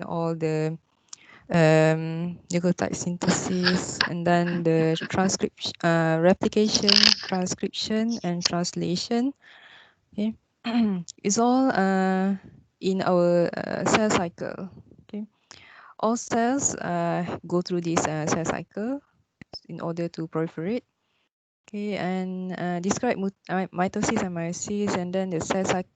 all the nucleotide synthesis, and then the transcription, replication, transcription, and translation. Okay, it's all in our cell cycle. Okay, all cells go through this cell cycle in order to proliferate. Okay, and describe mitosis and meiosis, and then the cell cycle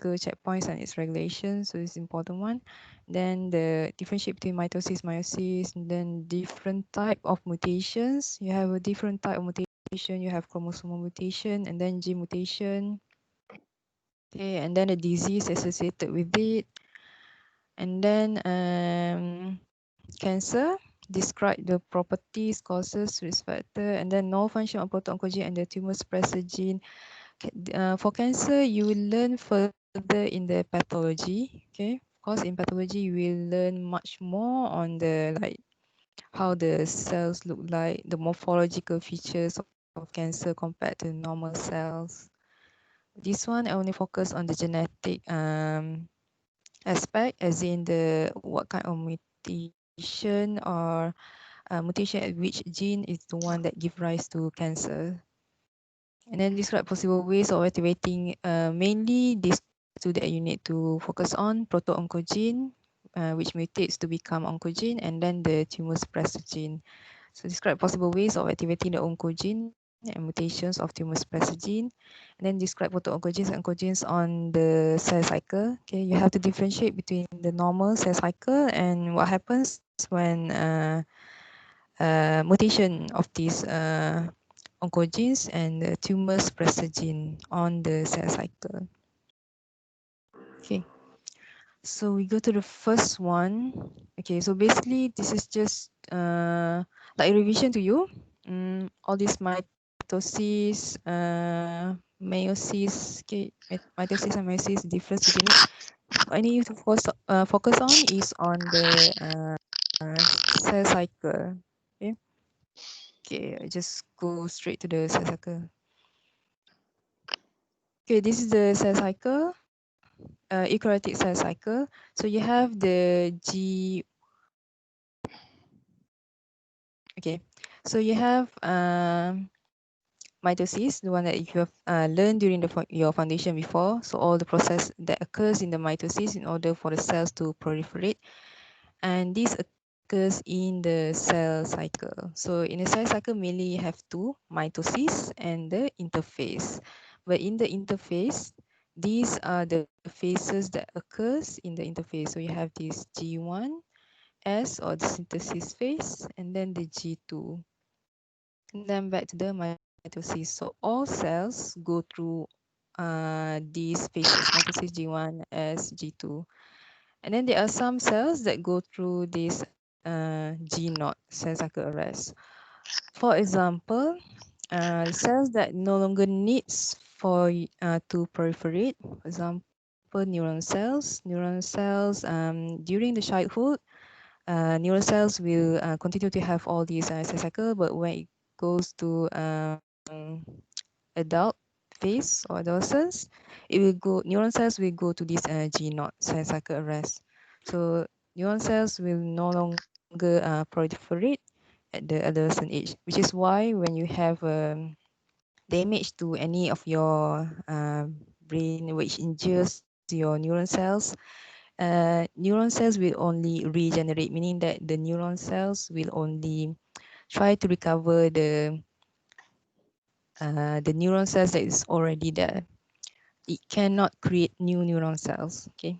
checkpoints and its regulation. So it's important one. Then the differentiate between mitosis, meiosis, and then different type of mutations. You have a different type of mutation. You have chromosomal mutation, and then gene mutation. Okay, and then the disease associated with it, and then cancer. Describe the properties, causes, risk factor, and then null function of proto-oncogene and the tumor suppressor gene. For cancer, you will learn further in the pathology. Okay, of course, in pathology, you will learn much more on the like how the cells look like, the morphological features of cancer compared to normal cells. This one I only focus on the genetic aspect, as in the what kind of mutation or mutation at which gene is the one that give rise to cancer. And then describe possible ways of activating mainly these two that you need to focus on: proto-oncogene, which mutates to become oncogene, and then the tumor suppressor gene. So describe possible ways of activating the oncogene and mutations of tumor suppressor gene, and then describe proto-oncogenes and oncogenes on the cell cycle. Okay, you have to differentiate between the normal cell cycle and what happens when mutation of these oncogenes and the tumor suppressor gene on the cell cycle. Okay, so we go to the first one. Okay, so basically this is just like a revision to you. All these mitosis, meiosis, okay, mitosis and meiosis, difference between it. What I need you to focus on is on the cell cycle. Okay, okay, I just go straight to the cell cycle. Okay, this is the cell cycle, eukaryotic cell cycle. So you have the okay, so you have mitosis, the one that you have learned during your foundation before. So all the process that occurs in the mitosis in order for the cells to proliferate. And this occurs in the cell cycle. So in a cell cycle, mainly you have two, mitosis and the interphase. But in the interphase, these are the phases that occurs in the interphase. So you have this G1, S, or the synthesis phase, and then the G2. And then back to the mitosis. So all cells go through these phases, mitosis G1, S, G2. And then there are some cells that go through this G0, cell cycle arrest. For example, cells that no longer needs for to proliferate. For example, neuron cells during the childhood, neuron cells will continue to have all these cell cycle, but when it goes to adult phase or adolescence, it will go. Neuron cells will go to this G0, cell cycle arrest. So neuron cells will no longer proliferate at the adolescent age, which is why when you have damage to any of your brain which injures your neuron cells will only regenerate, meaning that the neuron cells will only try to recover the neuron cells that is already there. It cannot create new neuron cells. Okay,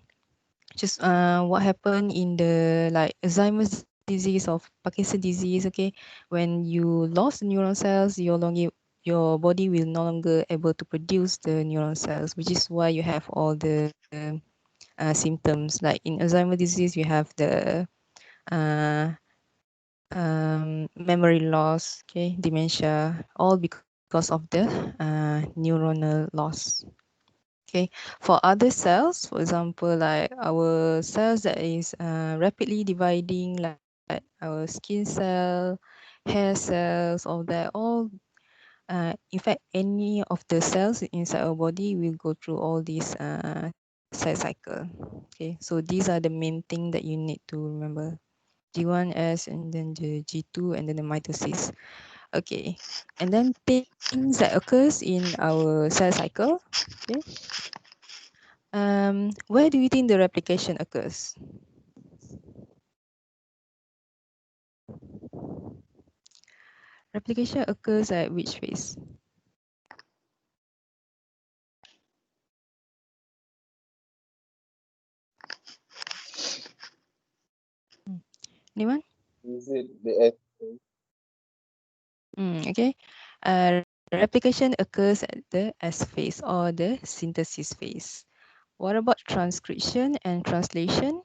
just what happened in the like Alzheimer's disease or Parkinson's disease. Okay, when you lost the neuron cells, your body will no longer able to produce the neuron cells, which is why you have all the symptoms. Like in Alzheimer's disease, you have the memory loss, okay, dementia, all because of the neuronal loss. Okay, for other cells, for example, like our cells that is rapidly dividing, like our skin cell, hair cells, all that, all in fact, any of the cells inside our body will go through all these cell cycle. Okay, so these are the main thing that you need to remember. G1S and then the G2 and then the mitosis. Okay, and then things that occurs in our cell cycle. Okay, where do you think the replication occurs? Replication occurs at which phase? Hmm. Anyone? Is it the S? Okay. Replication occurs at the S phase or the synthesis phase. What about transcription and translation?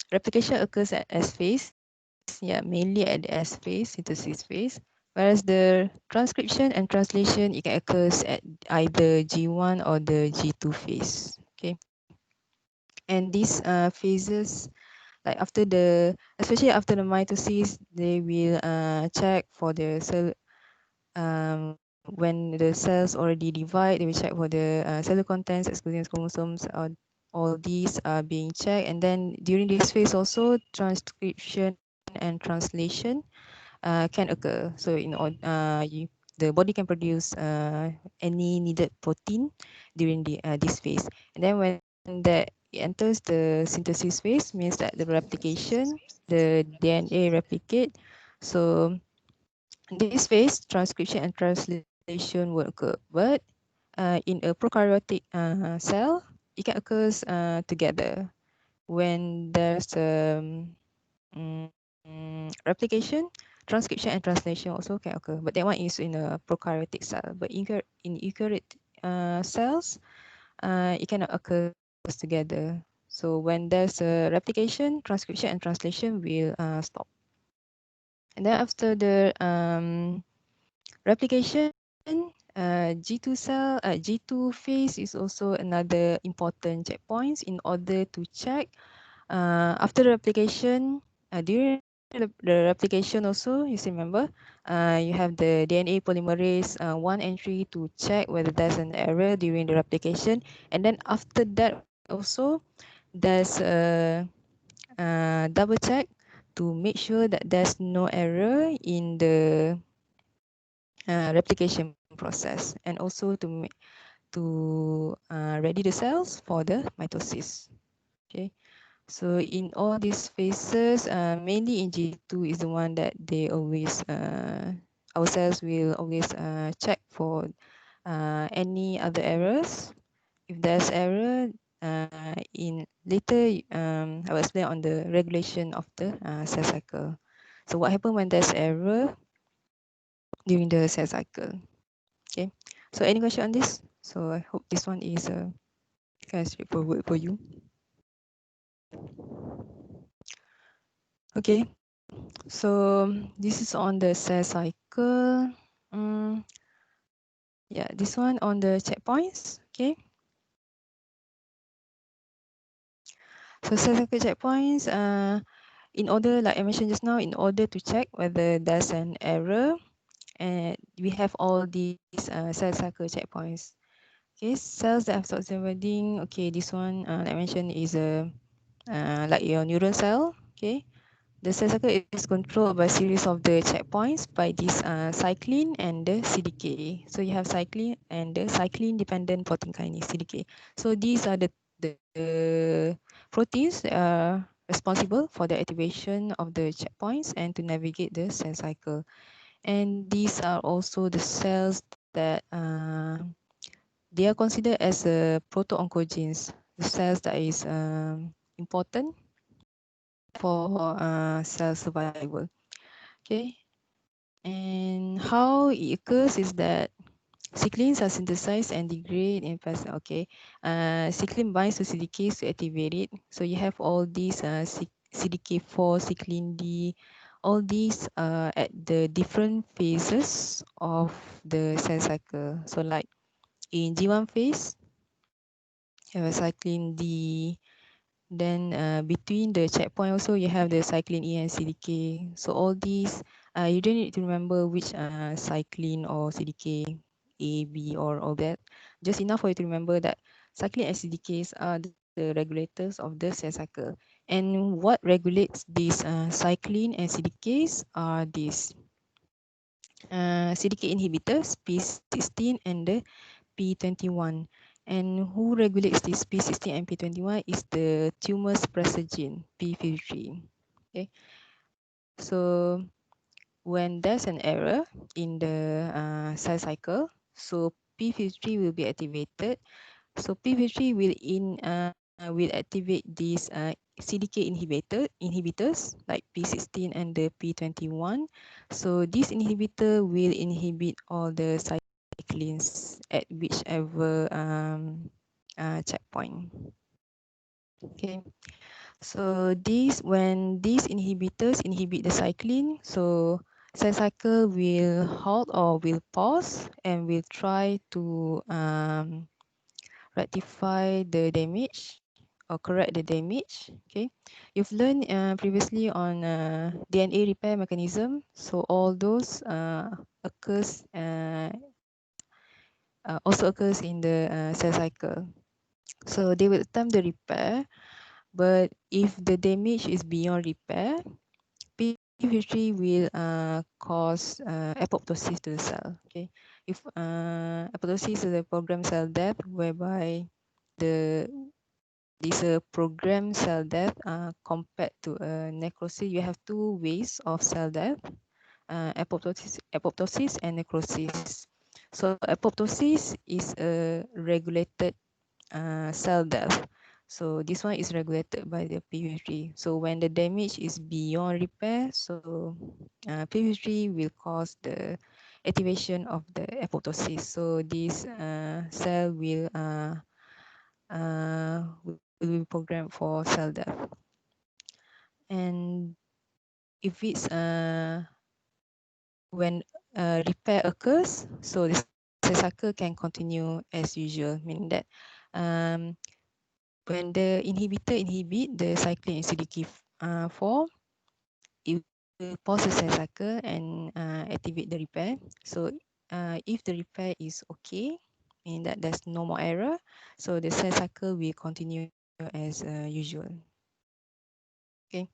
Replication occurs at S phase, yeah, mainly at the S phase, synthesis phase. Whereas the transcription and translation, it can occurs at either G1 or the G2 phase. Okay, and these phases, like after the, especially after the mitosis, they will check for the cell. When the cells already divide, they will check for the cellular contents, excluding chromosomes. All these are being checked, and then during this phase also, transcription and translation can occur. So the body can produce any needed protein during this phase. And then when that enters the synthesis phase, means that the replication, the DNA replicate. So in this phase, transcription and translation will occur. But in a prokaryotic cell, it can occur together when there's mm, replication, transcription, and translation also can occur. But that one is in a prokaryotic cell. But in eukaryotic cells, it cannot occur together. So when there's a replication, transcription, and translation will stop. And then after the replication, G2 phase is also another important checkpoint in order to check after the replication. During the replication also, you still remember, you have the DNA polymerase 1 entry to check whether there's an error during the replication. And then after that also, there's a double check to make sure that there's no error in the replication process, and also to ready the cells for the mitosis. Okay, so in all these phases, mainly in G2 is the one that they always our cells will always check for any other errors. If there's error in later, I will explain on the regulation of the cell cycle. So what happens when there's error during the cell cycle? Okay, so any question on this? So I hope this one is kind of straightforward for you. Okay, so this is on the cell cycle. Yeah, this one on the checkpoints. Okay, so cell cycle checkpoints. In order, like I mentioned just now, in order to check whether there's an error, and we have all these cell cycle checkpoints. Okay, cells that have stopped dividing. Okay, this one like I mentioned is a like your neuron cell. Okay, the cell cycle is controlled by a series of the checkpoints by this cyclin and the CDK. So you have cyclin and the cyclin dependent protein kinase CDK. So these are the proteins that are responsible for the activation of the checkpoints and to navigate the cell cycle. And these are also the cells that they are considered as proto-oncogenes, the cells that is important for cell survival. Okay, and how it occurs is that cyclins are synthesized and degrade in plasma. Okay, cyclin binds to CDK to activate it. So you have all these CDK4, cyclin D, all these at the different phases of the cell cycle. So like in G1 phase, you have a cyclin D Then between the checkpoint also you have the cyclin E and CDK. So all these you don't need to remember which cyclin or CDK A, B or all that. Just enough for you to remember that cyclin and CDKs are the regulators of the cell cycle. And what regulates these cyclin and CDKs are these CDK inhibitors P16 and the P21. And who regulates this P16 and P21 is the tumor suppressor gene, P53. Okay, so when there's an error in the cell cycle, so P53 will be activated. So P53 will activate these CDK inhibitors like P16 and the P21. So this inhibitor will inhibit all the cyclins at whichever checkpoint. Okay. So when these inhibitors inhibit the cyclin, so cell cycle will halt or will pause and will try to rectify the damage or correct the damage. Okay, you've learned previously on DNA repair mechanism. So all those also occurs in the cell cycle. So they will attempt the repair, but if the damage is beyond repair, P53 will cause apoptosis to the cell. Okay, if apoptosis is a programmed cell death whereby the this programmed cell death compared to necrosis. You have two ways of cell death: apoptosis and necrosis. So apoptosis is a regulated cell death. So this one is regulated by the P53. So when the damage is beyond repair, so P53 will cause the activation of the apoptosis. So this cell will be programmed for cell death. And if it's when repair occurs, so the cell cycle can continue as usual, meaning that um, when the inhibitor inhibit the cyclin and CDK4, it will pause the cell cycle and activate the repair. So if the repair is okay, meaning that there's no more error, so the cell cycle will continue as usual. Okay.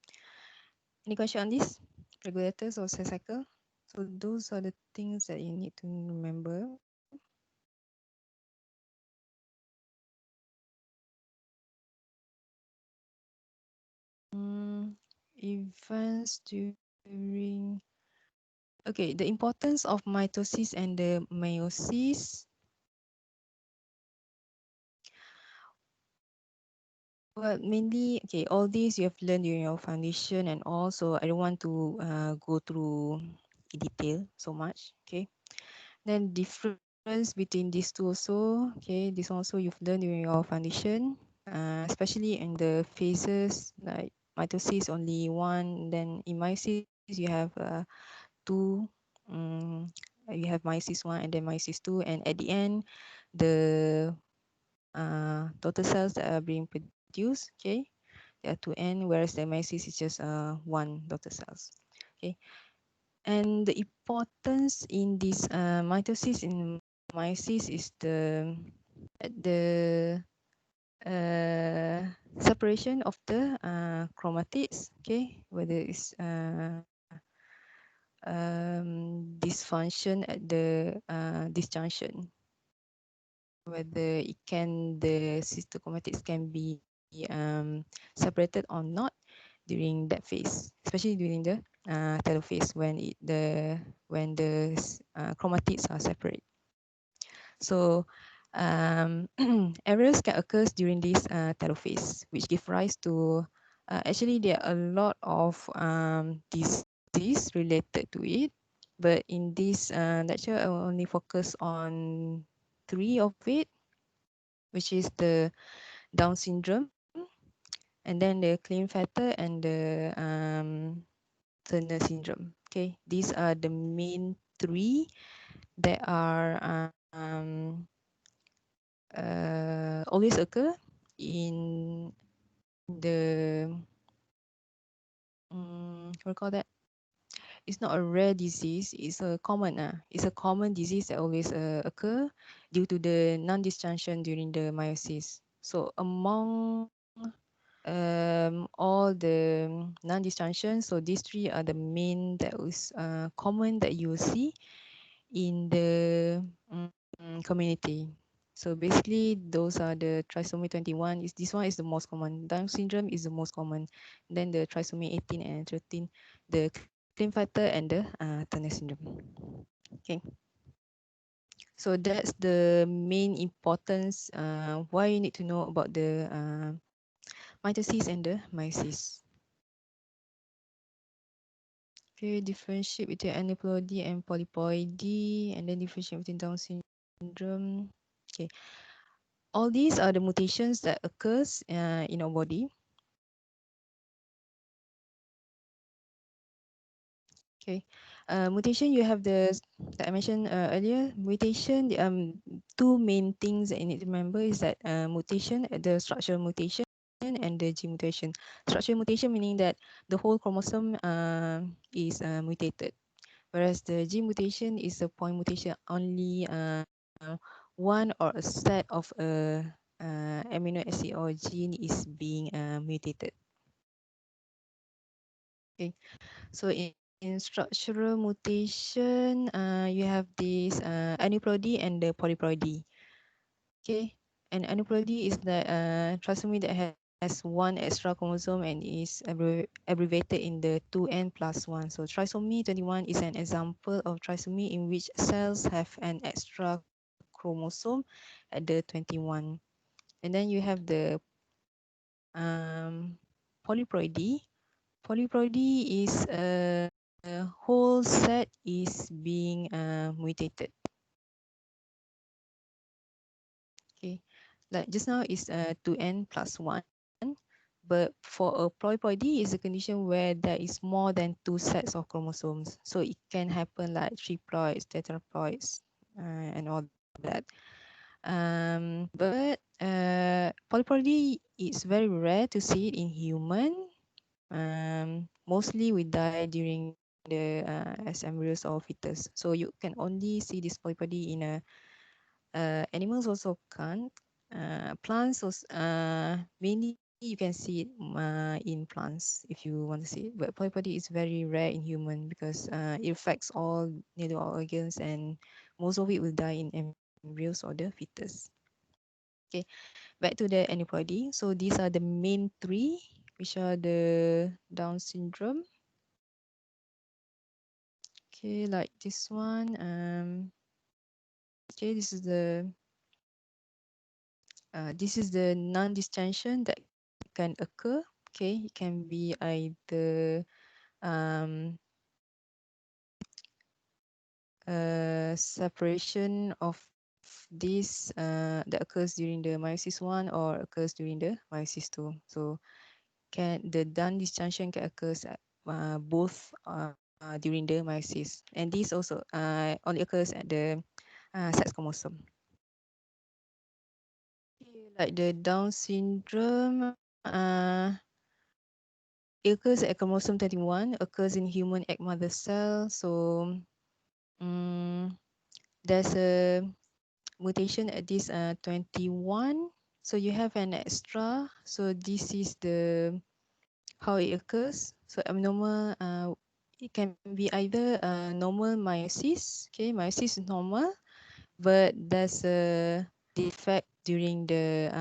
Any question on this? Regulators or cell cycle? So those are the things that you need to remember. Mm, events during okay, the importance of mitosis and the meiosis. Well, mainly, okay, all these you have learned during your foundation and also I don't want to go through in detail so much, okay. Then difference between these two also, okay, this one also you've learned during your foundation, especially in the phases like mitosis only one, then in meiosis you have two, um, you have meiosis one and then meiosis two, and at the end, the total cells that are being produced, okay, there are two n, whereas the meiosis is just one daughter cells, okay. And the importance in this mitosis and meiosis is the separation of the chromatids, okay, whether it's dysfunction at the disjunction, whether it can the cystochromatids can be separated or not during that phase, especially during the telophase when the chromatids are separate. So errors can occur during this telophase, which give rise to actually there are a lot of disease related to it, but in this lecture I will only focus on three of it, which is the Down syndrome, and then the Klinefelter and the Turner syndrome. Okay, these are the main three that are always occur in the what call that? It's not a rare disease. It's a common disease that always occur due to the non-dischargement during the meiosis. So among all the non-dischargement, so these three are the main that is common that you will see in the community. So basically, those are the trisomy 21. This one is the most common. Down syndrome is the most common. Then the trisomy 18 and 13, the Klinefelter and the Turner syndrome. Okay. So that's the main importance. Why you need to know about the mitosis and the meiosis. Okay, differentiate between aneuploidy and polyploidy, and then differentiate between Down syndrome. Okay, all these are the mutations that occurs in our body. Okay, mutation, you have that I mentioned earlier. Mutation, the two main things that you need to remember is that mutation, the structural mutation and the gene mutation. Structural mutation meaning that the whole chromosome is mutated, whereas the gene mutation is a point mutation, only one or a set of a amino acid or gene is being mutated. Okay, so in structural mutation, you have this aneuploidy and the polyploidy. Okay, and aneuploidy is the trisomy that has one extra chromosome and is abbreviated in the 2n+1. So trisomy 21 is an example of trisomy in which cells have an extra chromosome at the 21. And then you have the polyploidy. Polyploidy is a whole set is being mutated. Okay, like just now is 2n+1, but for a polyploidy is a condition where there is more than two sets of chromosomes. So it can happen like triploids, tetraploids, and all that. But polyploidy is very rare to see it in human. Mostly we die during the as embryos or fetus. So you can only see this polypody in animals also can't. Plants also, mainly you can see it in plants if you want to see it. But polypody is very rare in human because it affects all nearly all organs, and most of it will die in embryos or the fetus. Okay, back to the aneuploidy. So these are the main three, which are the Down syndrome. Okay, like this one. Okay, this is the non-distension that can occur. Okay, it can be either um, separation of this that occurs during the meiosis 1 or occurs during the meiosis 2. So the non-distension can occur both during the meiosis, and this also only occurs at the sex chromosome. Like the Down syndrome, it occurs at chromosome 21, occurs in human egg mother cell. So there's a mutation at this 21. So you have an extra. So this is the how it occurs. So abnormal, it can be either normal meiosis. Okay, meiosis is normal, but there's a defect during the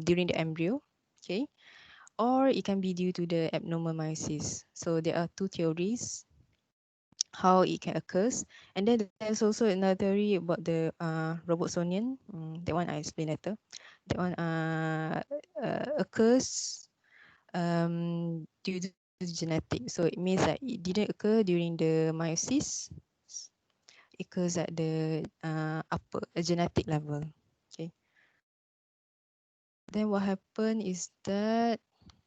during the embryo. Okay, or it can be due to the abnormal meiosis. So there are two theories how it can occurs, and then there's also another theory about the Robertsonian. That one I explain later. That one occurs due to genetic. So it means that it didn't occur during the meiosis. It occurs at the upper genetic level. Okay. Then what happened is that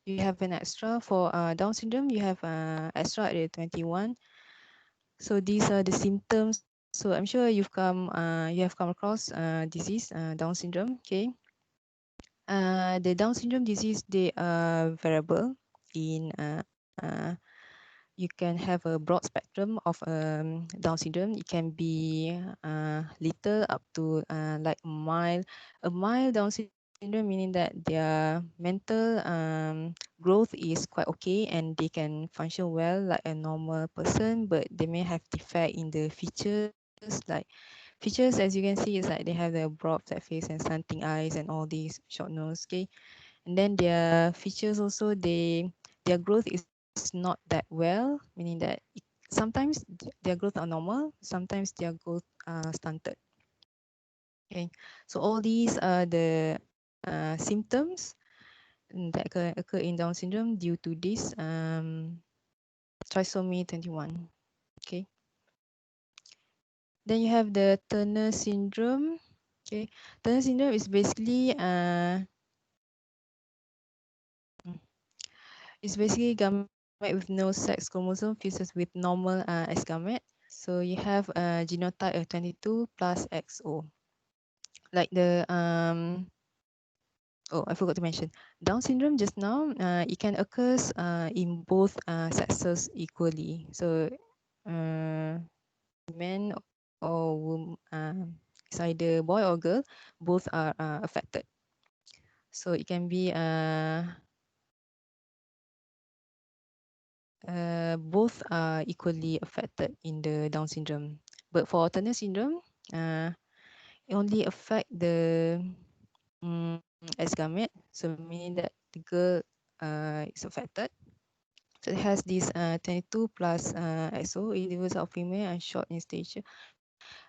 you have an extra for Down syndrome. You have extra at the 21. So these are the symptoms. So I'm sure you have come across disease Down syndrome. Okay. The Down syndrome disease, they are variable in you can have a broad spectrum of Down syndrome. It can be little up to like mild. A mild Down syndrome meaning that their mental growth is quite okay and they can function well like a normal person, but they may have defect in the features like features as you can see is like they have the broad flat face and slanting eyes and all these short nose. Okay, and then their features also their growth is not that well, meaning that sometimes their growth are normal, sometimes their growth are stunted. Okay, so all these are the symptoms that occur in Down syndrome due to this trisomy 21. Okay, then you have the Turner syndrome. Okay, Turner syndrome is basically gamete with no sex chromosome fuses with normal X gamete. So you have a genotype of 22 plus XO. Like the oh, I forgot to mention Down syndrome just now. It can occur in both sexes equally. So men or woman, it's either boy or girl, both are affected. So it can be both are equally affected in the Down syndrome. But for Turner syndrome, it only affect the X gamete, so meaning that the girl is affected. So it has this 22 plus XO, individuals are female and short in stature.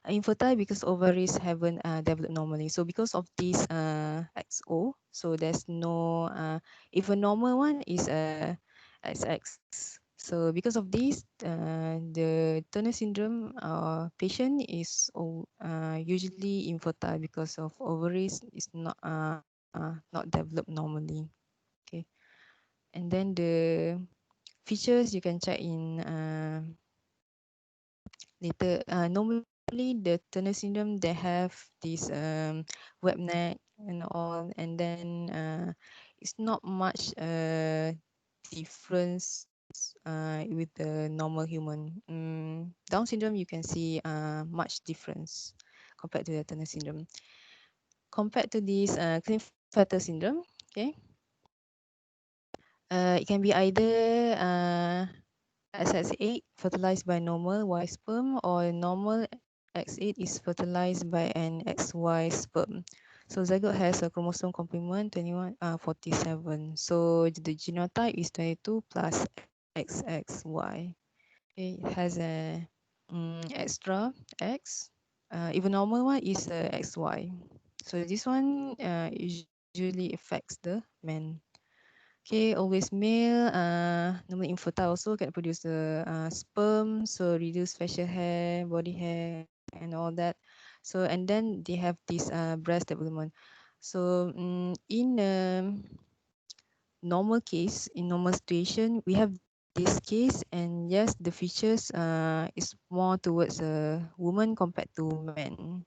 Infertile because ovaries haven't developed normally. So because of this XO, so there's no, if a normal one is XX. So because of this, the Turner syndrome patient is usually infertile because of ovaries is not developed normally. Okay, and then the features you can check in later. Normally, the Turner syndrome they have this web neck and all, and then it's not much difference with the normal human. Down syndrome you can see much difference compared to the Turner syndrome. Compared to this Klinefelter syndrome, okay, it can be either XX8 fertilized by normal Y sperm or normal X8 is fertilized by an XY sperm. So zygote has a chromosome complement 21, 47. So the genotype is 22 plus XXY. Okay, it has a extra X. Even normal one is XY. So this one usually affects the man. Okay, always male, normally infertile also can produce the sperm, so reduce facial hair, body hair, and all that. So and then they have this breast development. So in normal case, in normal situation, we have this case, and yes, the features is more towards a woman compared to men.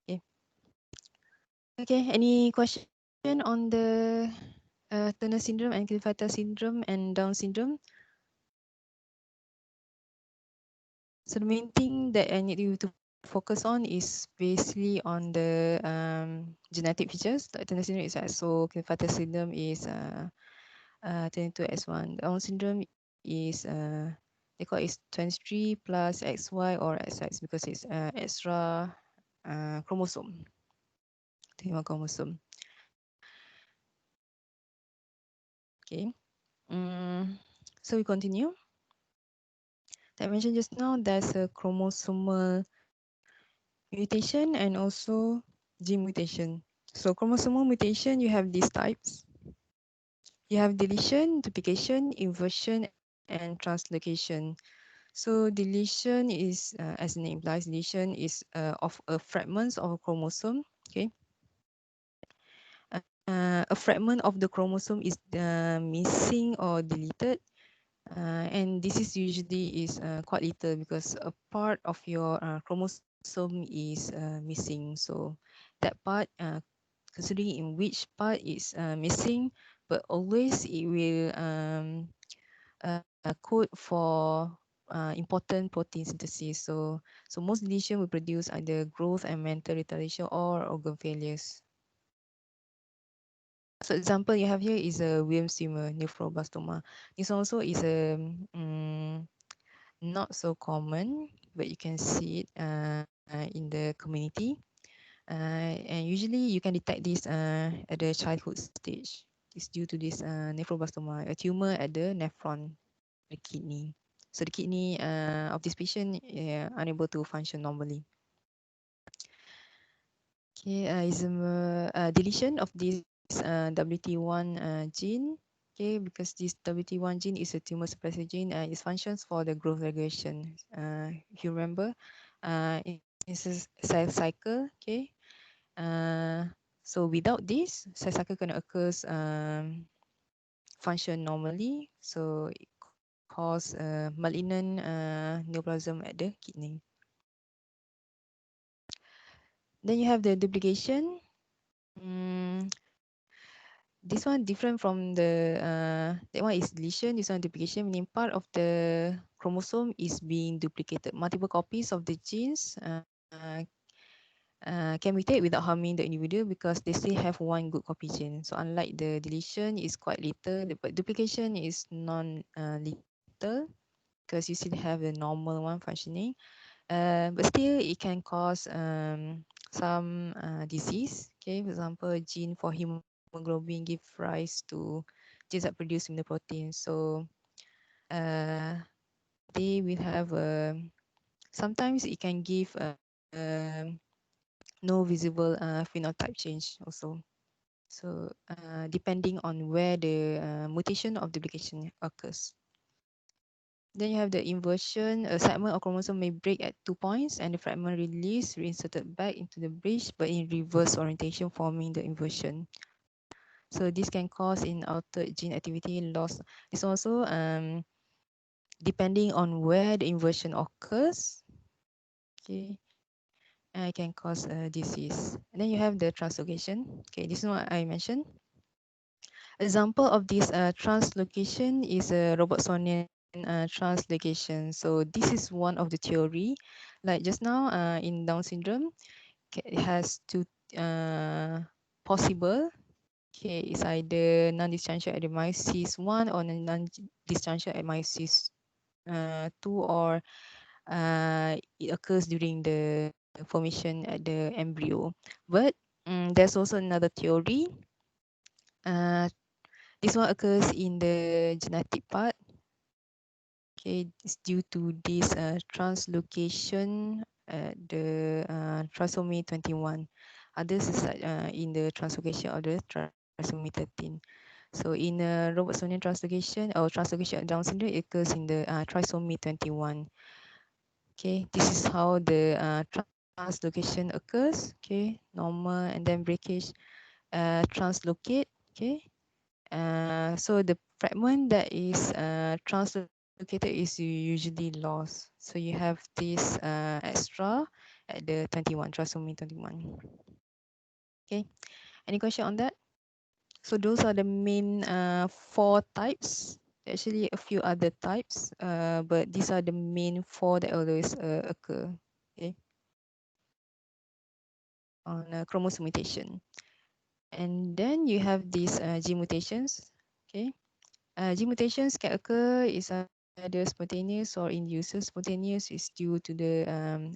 Okay. Okay. Any question on the Turner syndrome and Klinefelter syndrome and Down syndrome? So the main thing that I need you to focus on is basically on the genetic features. Like Turner syndrome is SO, Klinefelter syndrome is 22S1. Down syndrome is they call it 23 plus XY or XX because it's extra chromosome, 21 chromosome. Okay. So we continue. That I mentioned just now, there's a chromosomal mutation and also gene mutation. So chromosomal mutation, you have these types. You have deletion, duplication, inversion, and translocation. So deletion is, as the name implies, deletion is of a fragments of a chromosome. Okay, a fragment of the chromosome is missing or deleted, and this is usually is quite little because a part of your chromosome is missing. So that part considering in which part is missing, but always it will code for important protein synthesis. So most deletion will produce either growth and mental retardation or organ failures. So example you have here is a Wilms tumor, nephroblastoma. This also is a not so common, but you can see it in the community. And usually you can detect this at the childhood stage. It's due to this nephroblastoma, a tumor at the nephron, the kidney. So the kidney of this patient unable to function normally. Okay, is a deletion of this WT1 gene. Okay, because this WT1 gene is a tumor suppressor gene, it functions for the growth regulation. If you remember, it's a cell cycle. Okay, uh, so without this, cell cycle can occurs function normally. So it cause malignant neoplasm at the kidney. Then you have the duplication. Mm, this one different from that one is deletion. This one duplication, meaning part of the chromosome is being duplicated. Multiple copies of the genes can mutate without harming the individual because they still have one good copy gene. So unlike the deletion is quite little, but duplication is non-lethal because you still have the normal one functioning. But still it can cause some disease. Okay, for example, a gene for hemoglobin give rise to genes that produce protein. So uh, they will have sometimes it can give no visible phenotype change also. So depending on where the mutation of duplication occurs. Then you have the inversion. A segment of chromosome may break at 2 points and the fragment released, reinserted back into the breach, but in reverse orientation, forming the inversion. So this can cause in altered gene activity loss. It's also depending on where the inversion occurs. Okay, it can cause a disease. And then you have the translocation. Okay, this is what I mentioned. Example of this translocation is a Robertsonian translocation. So this is one of the theory. Like just now in Down syndrome, it has two possible. Okay, it's either non-dischargeal at meiosis 1 or non-dischargeal at meiosis 2, or it occurs during the formation at the embryo. But there's also another theory. Uh, this one occurs in the genetic part. Okay, it's due to this translocation at the trisomy 21. Others is in the translocation of the trisomy 13. So in Robertsonian translocation or translocation of Down syndrome, it occurs in the trisomy 21. Okay, this is how the translocation occurs. Okay, normal and then breakage, translocate. Okay, so the fragment that is translocated is usually lost. So you have this extra at the 21, trisomy 21. Okay, any question on that? So those are the main 4 types. Actually, a few other types, but these are the main 4 that always occur. Okay, on chromosome mutation. And then you have these gene mutations. Okay, gene mutations can occur is either spontaneous or induced. Spontaneous is due to the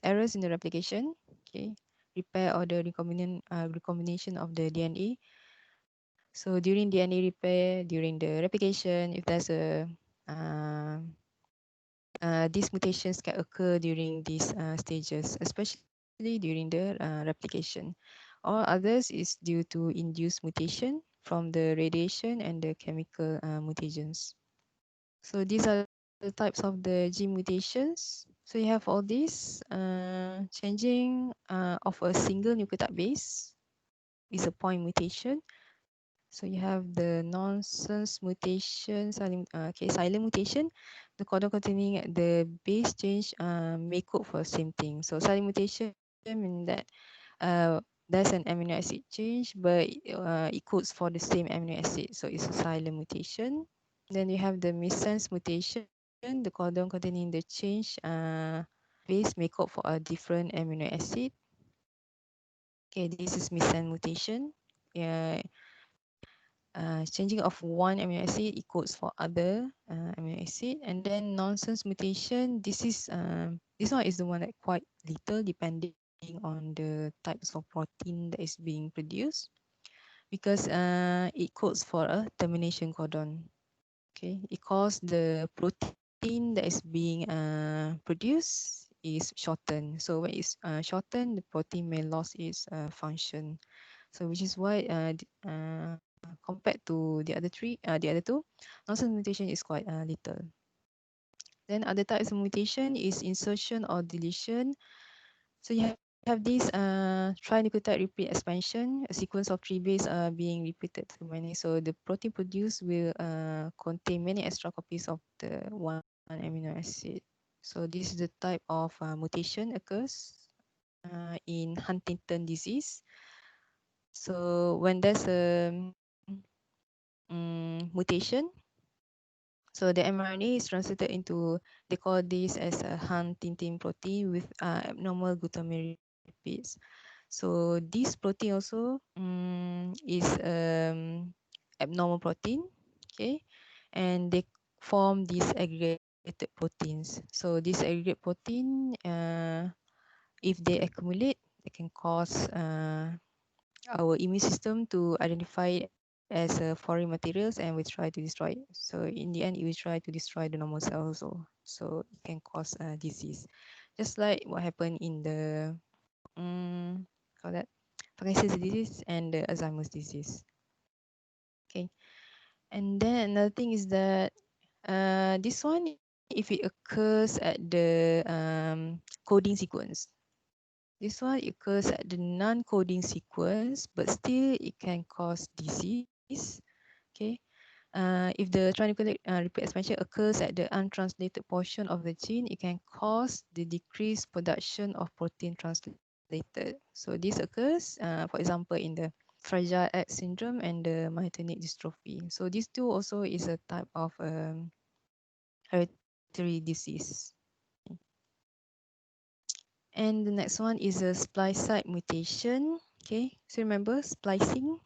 errors in the replication, okay, repair or the recombination of the DNA. So during DNA repair, during the replication, if there's a these mutations can occur during these stages, especially during the replication. Or others is due to induced mutation from the radiation and the chemical mutagens. So these are the types of the gene mutations. So you have all these changing of a single nucleotide base is a point mutation. So you have the nonsense mutation, silent mutation. The codon containing the base change may code for the same thing. So silent mutation means that the there's an amino acid change, but it codes for the same amino acid, so it's a silent mutation. Then you have the missense mutation. The codon containing the change base may code for a different amino acid. Okay, this is missense mutation. Yeah, changing of one amino acid equals for other amino acid. And then nonsense mutation, this one is the one that quite little depending on the types of protein that is being produced, because it codes for a termination codon. Okay, it causes the protein that is being produced is shortened. So when it's shortened, the protein may lose its function. So which is why compared to the other two, nonsense mutation is quite little. Then other types of mutation is insertion or deletion. So you have this trinucleotide repeat expansion, a sequence of three bases being repeated through many. So the protein produced will contain many extra copies of the one amino acid. So this is the type of mutation occurs in Huntington disease. So when there's a mutation, so the mRNA is translated into, they call this as a Huntingtin protein with abnormal glutamate repeats. So this protein also is abnormal protein, okay, and they form these aggregated proteins. So this aggregate protein, if they accumulate, they can cause our immune system to identify it as foreign materials, and we try to destroy it. So in the end, it will try to destroy the normal cells also. So it can cause disease, just like what happened in the call that Parkinson's disease and the Alzheimer's disease. Okay, and then another thing is that this one, if it occurs at the coding sequence, this one occurs at the non-coding sequence, but still it can cause disease. Okay, if the trinucleotide repeat expansion occurs at the untranslated portion of the gene, it can cause the decreased production of protein translated. So this occurs, for example, in the Fragile X syndrome and the myotonic dystrophy. So these two also is a type of hereditary disease. And the next one is a splice site mutation. Okay, so remember splicing,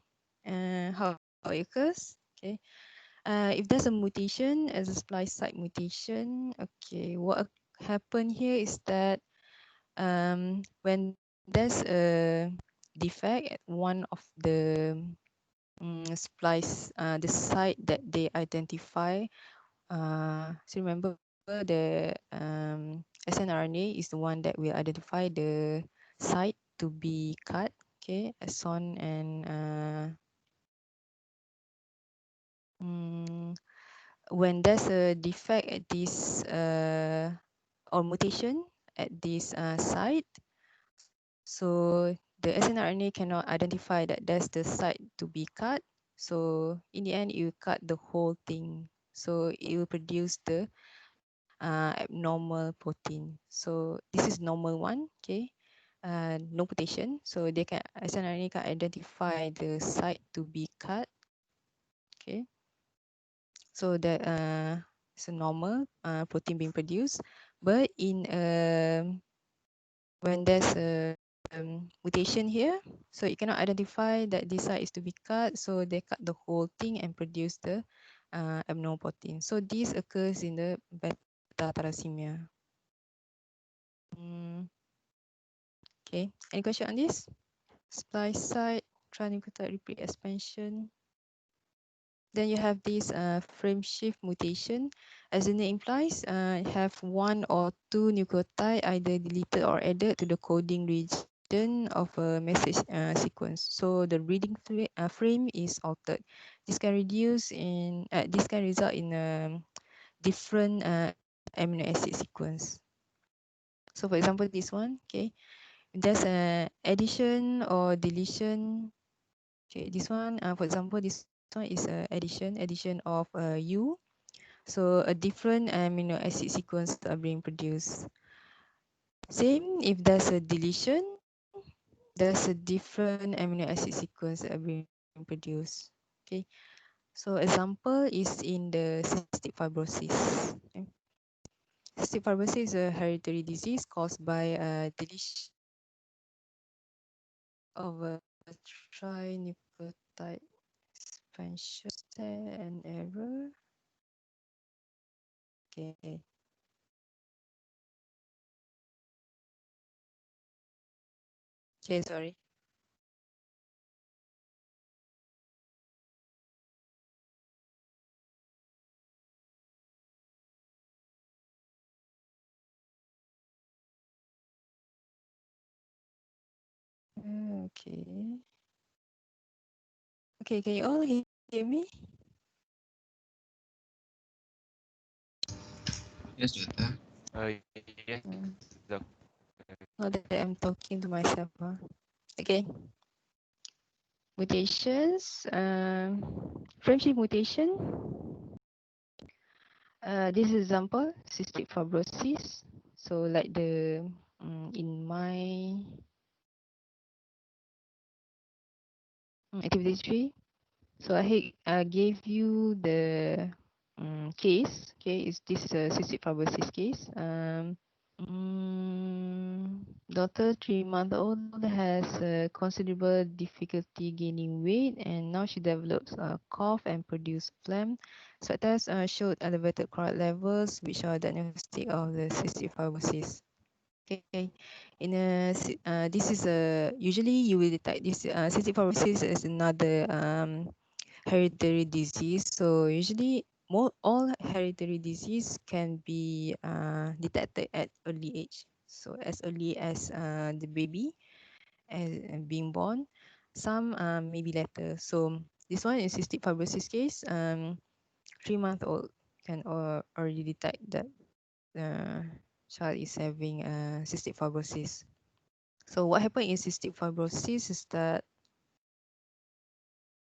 how it occurs. Okay, if there's a mutation as a splice site mutation, okay, what happen here is that when there's a defect at one of the splice, the site that they identify, so remember the snRNA is the one that will identify the site to be cut, okay, exon and mm, when there's a defect at this or mutation at this site, so the snRNA cannot identify that that's the site to be cut. So in the end, it will cut the whole thing. So it will produce the abnormal protein. So this is normal one, okay, no mutation. So they can snRNA can identify the site to be cut, okay. So that it's a normal protein being produced, but in when there's a mutation here, so it cannot identify that this site is to be cut, so they cut the whole thing and produce the abnormal protein. So this occurs in the beta thalassemia. Mm, okay, any question on this? Splice site, trinucleotide repeat expansion. Then you have this frame shift mutation. As the name implies, have one or two nucleotide either deleted or added to the coding region of a message sequence. So the reading frame is altered. This can reduce in this can result in a different amino acid sequence. So for example, this one, okay, there's a addition or deletion. Okay, this one, for example, this one is addition of U. So a different amino acid sequence are being produced. Same if there's a deletion. there's a different amino acid sequence that are being produced. Okay, so example is in the cystic fibrosis. Okay. Cystic fibrosis is a hereditary disease caused by deletion of a trinucleotide expansion. Is there an error? Okay. Okay, sorry. Okay. Okay, can you all hear me? Yes, doctor. Yes, Mm, Doc. not that I'm talking to myself. Okay. Mutations. Frameshift mutation. This is example cystic fibrosis. So like the in my activity tree. So I gave you the case. Okay, is this is a cystic fibrosis case? Daughter 3-month-old has considerable difficulty gaining weight, and now she develops a cough and produce phlegm. Sweat tests showed elevated chloride levels, which are diagnostic of the cystic fibrosis. Okay, this is a usually you will detect this cystic fibrosis as another hereditary disease. So usually all hereditary disease can be detected at early age. So as early as the baby as being born. Some maybe later. So this one is cystic fibrosis case. 3-month-old can already detect that child is having cystic fibrosis. So what happened in cystic fibrosis is that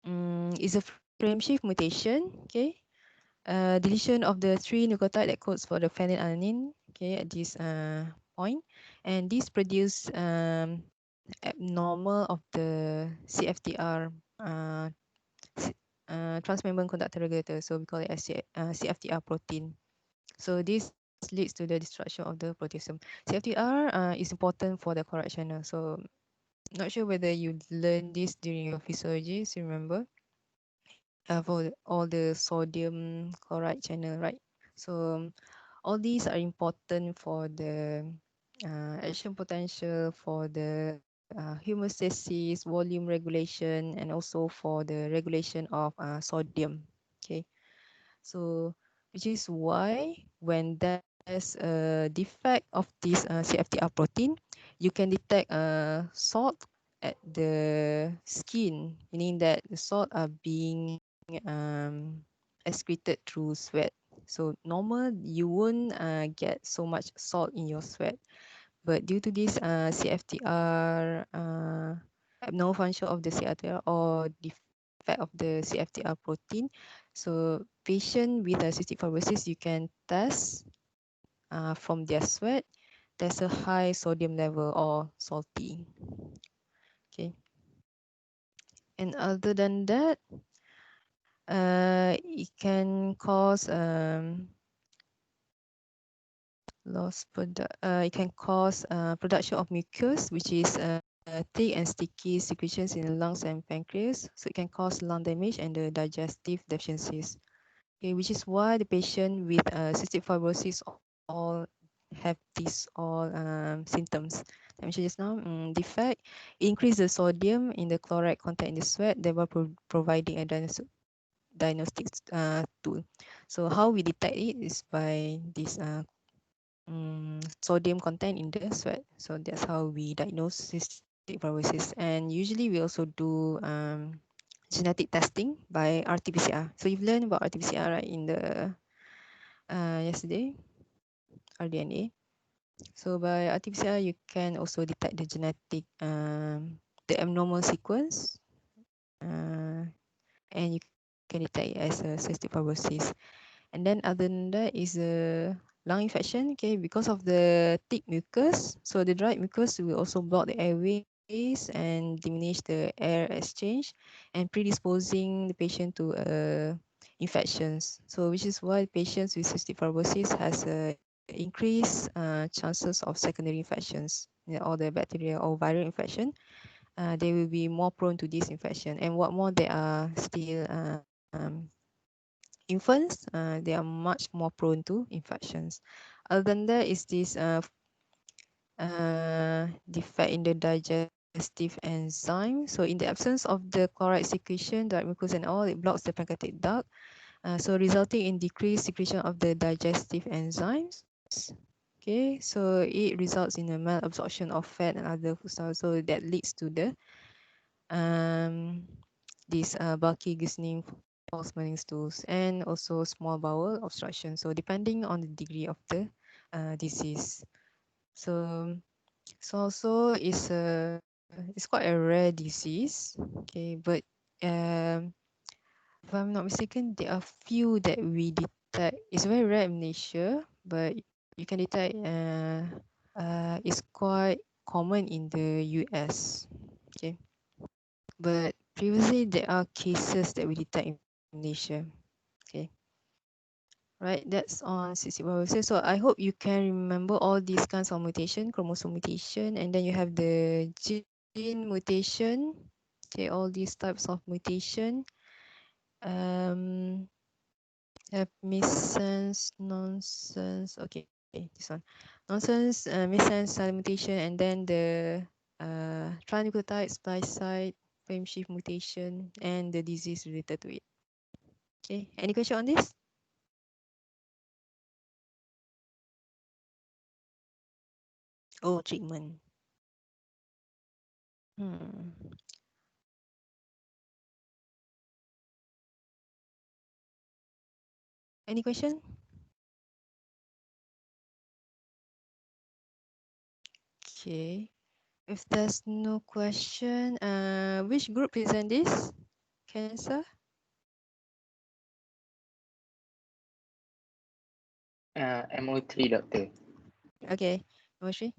it's a frame shift mutation. Okay, deletion of the 3 nucleotide that codes for the phenylalanine. Okay, at this point, and this produce abnormal of the CFTR transmembrane conductor regulator. So we call it as CFTR protein. So this leads to the destruction of the potassium. CFTR is important for the chloride channel. So not sure whether you learned this during your physiology. So remember, for all the sodium chloride channel, right? So all these are important for the action potential, for the homeostasis, volume regulation, and also for the regulation of sodium. Okay, so which is why when there's a defect of this CFTR protein, you can detect salt at the skin, meaning that the salt are being excreted through sweat. So normal, you won't get so much salt in your sweat, but due to this CFTR abnormal function of the CFTR or defect of the CFTR protein, so patient with a cystic fibrosis, you can test from their sweat. There's a high sodium level or salty. Okay, and other than that, it can cause it can cause production of mucus, which is thick and sticky secretions in the lungs and pancreas. So it can cause lung damage and the digestive deficiencies. Okay, which is why the patient with cystic fibrosis all have these all symptoms. I mentioned just now, defect, increase the sodium in the chloride content in the sweat, thereby providing a diagnostic tool. So how we detect it is by this sodium content in the sweat. So that's how we diagnose cystic fibrosis. And usually we also do genetic testing by RT-PCR. So you've learned about RT-PCR right in the yesterday, RDNA. So by RT-PCR, you can also detect the genetic, the abnormal sequence, uh, and you can detect it as a cystic fibrosis. And then other than that is a lung infection, okay, because of the thick mucus. So the dried mucus will also block the airway space and diminish the air exchange and predisposing the patient to infections. So which is why patients with cystic fibrosis has increased chances of secondary infections, or the bacterial or viral infection. They will be more prone to this infection. And what more, they are still infants, they are much more prone to infections. Other than that is this defect in the digestive enzyme. So in the absence of the chloride secretion, the mucus and all, it blocks the pancreatic duct, so resulting in decreased secretion of the digestive enzymes. Okay, so it results in a malabsorption of fat and other food stuff. So that leads to the um, this bulky glistening false smelling stools and also small bowel obstruction. So depending on the degree of the disease. So also it's quite a rare disease. Okay, but um, if I'm not mistaken, there are few that we detect. It's very rare in Malaysia, but you can detect. It's quite common in the US. Okay, but previously there are cases that we detect in Malaysia. Okay, right. That's on cystic fibrosis. So I hope you can remember all these kinds of mutation, chromosome mutation, and then you have the gene mutation. Okay, all these types of mutation. Um, have missense, nonsense. Okay, this one. Nonsense, missense, mutation, and then the trinucleotide, splice site, frame shift mutation, and the disease related to it. Okay, any question on this? Oh, treatment. Hmm. Any question? Okay. If there's no question, which group present this? Cancer? MO3, doctor. Okay. Moshi?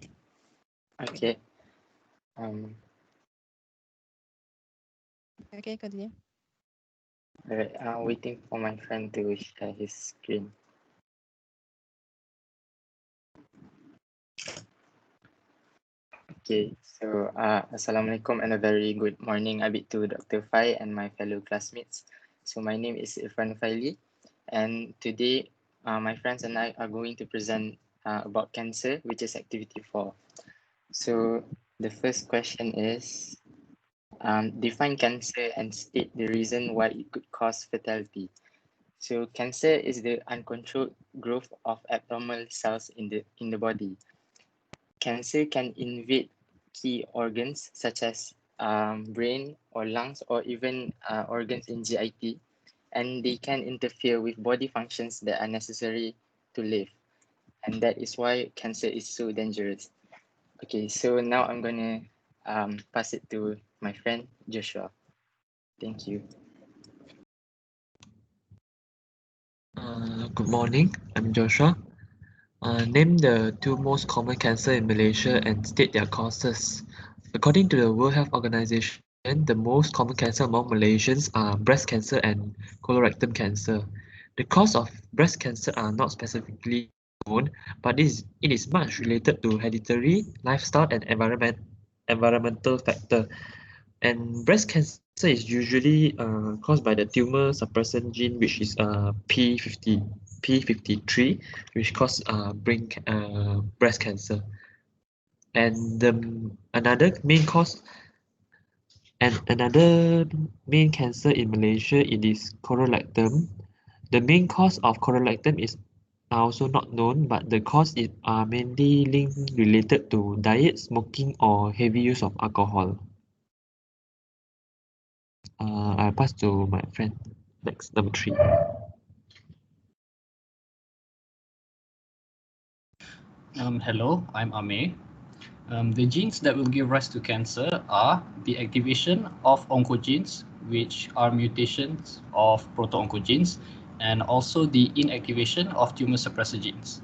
Okay. Okay. Um, Okay, continue. alright. Waiting for my friend to share his screen. Okay. So, Assalamualaikum and a very good morning, Abid, to Dr. Fai and my fellow classmates. So, my name is Irfan Faili, and today, my friends and I are going to present about cancer, which is activity 4. So, the first question is, define cancer and state the reason why it could cause fatality. So cancer is the uncontrolled growth of abnormal cells in the body. Cancer can invade key organs such as brain or lungs or even organs in GIT, and they can interfere with body functions that are necessary to live. And that is why cancer is so dangerous. Okay, so now I'm gonna pass it to my friend Joshua. Thank you. Good morning, I'm Joshua. Name the two most common cancer in Malaysia and state their causes. According to the World Health Organization, the most common cancer among Malaysians are breast cancer and colorectal cancer. The cause of breast cancer are not specifically known, but it is much related to hereditary, lifestyle, and environmental factor. And breast cancer is usually caused by the tumor suppressant gene, which is P53, which cause breast cancer. And another main cancer in Malaysia, it is colorectal. The main cause of colorectal is also not known, but the cause is mainly linked related to diet, smoking, or heavy use of alcohol. I pass to my friend. Next, number 3. Hello, I'm Ame. The genes that will give rise to cancer are the activation of oncogenes, which are mutations of proto-oncogenes, and also the inactivation of tumor suppressor genes.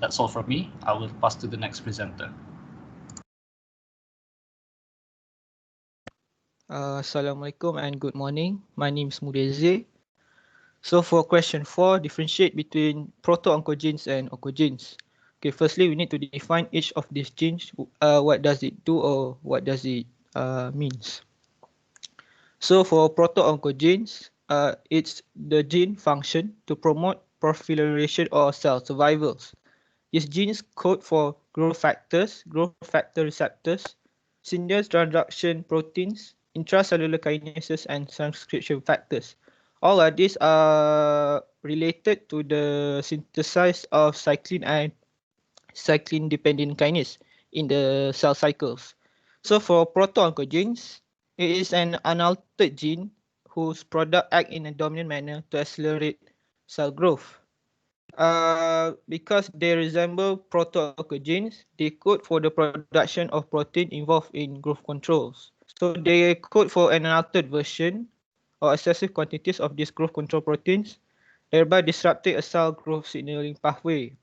That's all from me. I will pass to the next presenter. Assalamualaikum and good morning. My name is Mudeze. So for question 4, differentiate between proto-oncogenes and oncogenes. Okay, firstly, we need to define each of these genes. What does it do or what does it means? So for proto-oncogenes, it's the gene function to promote proliferation or cell survivals. These genes code for growth factor receptors, synthase transduction proteins, intracellular kinases, and transcription factors. All of these are related to the synthesis of cyclin and cyclin-dependent kinase in the cell cycles. So for proto-oncogenes, it is an unaltered gene whose product act in a dominant manner to accelerate cell growth. Because they resemble proto-oncogenes, they code for the production of protein involved in growth controls. So they code for an altered version or excessive quantities of these growth control proteins, thereby disrupting a cell growth signaling pathway.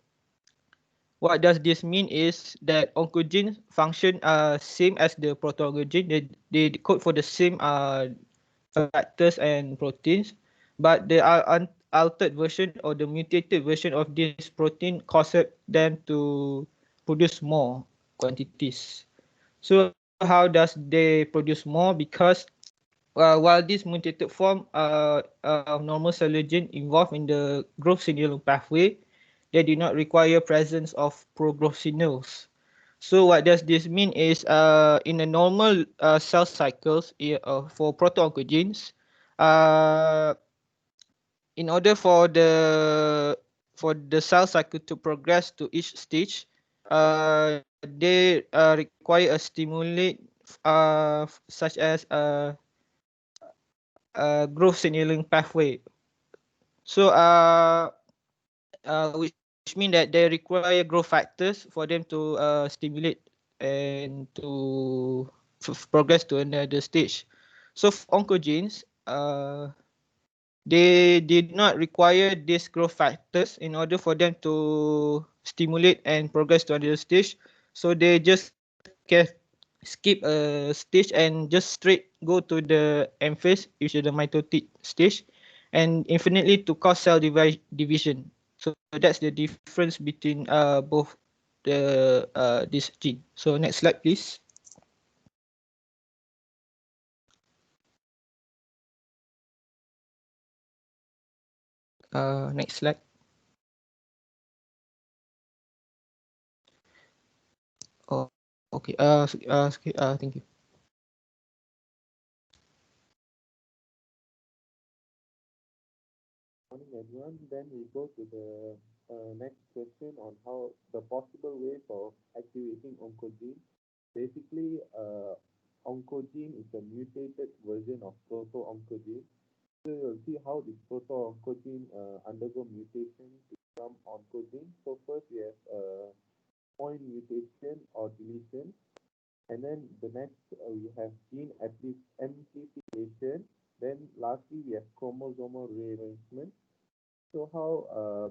What does this mean is that oncogenes function same as the proto-oncogene. They code for the same factors and proteins, but the altered version or the mutated version of this protein causes them to produce more quantities. So how does they produce more? Because while this mutated form of normal cellular gene involved in the growth signaling pathway, they do not require presence of pro-growth signals. So what does this mean is in a normal cell cycles for proto-oncogenes, uh, in order for the cell cycle to progress to each stage, they require a stimulate such as a growth signaling pathway. So which means that they require growth factors for them to stimulate and to progress to another stage. So for oncogenes, they did not require these growth factors in order for them to stimulate and progress to another stage. So they just can skip a stage and just straight go to the M phase, which is the mitotic stage, and infinitely to cause cell division. So that's the difference between both this gene. So next slide, please. Next slide. Oh, okay. Thank you. Morning, everyone. Then we go to the next question on how the possible ways of activating oncogene. Basically, oncogene is a mutated version of proto-oncogene. So you'll see how this proto-oncogene undergo mutation to become oncogene. So first we have point mutation or deletion. And then the next we have gene amplification. Then lastly we have chromosomal rearrangement. So how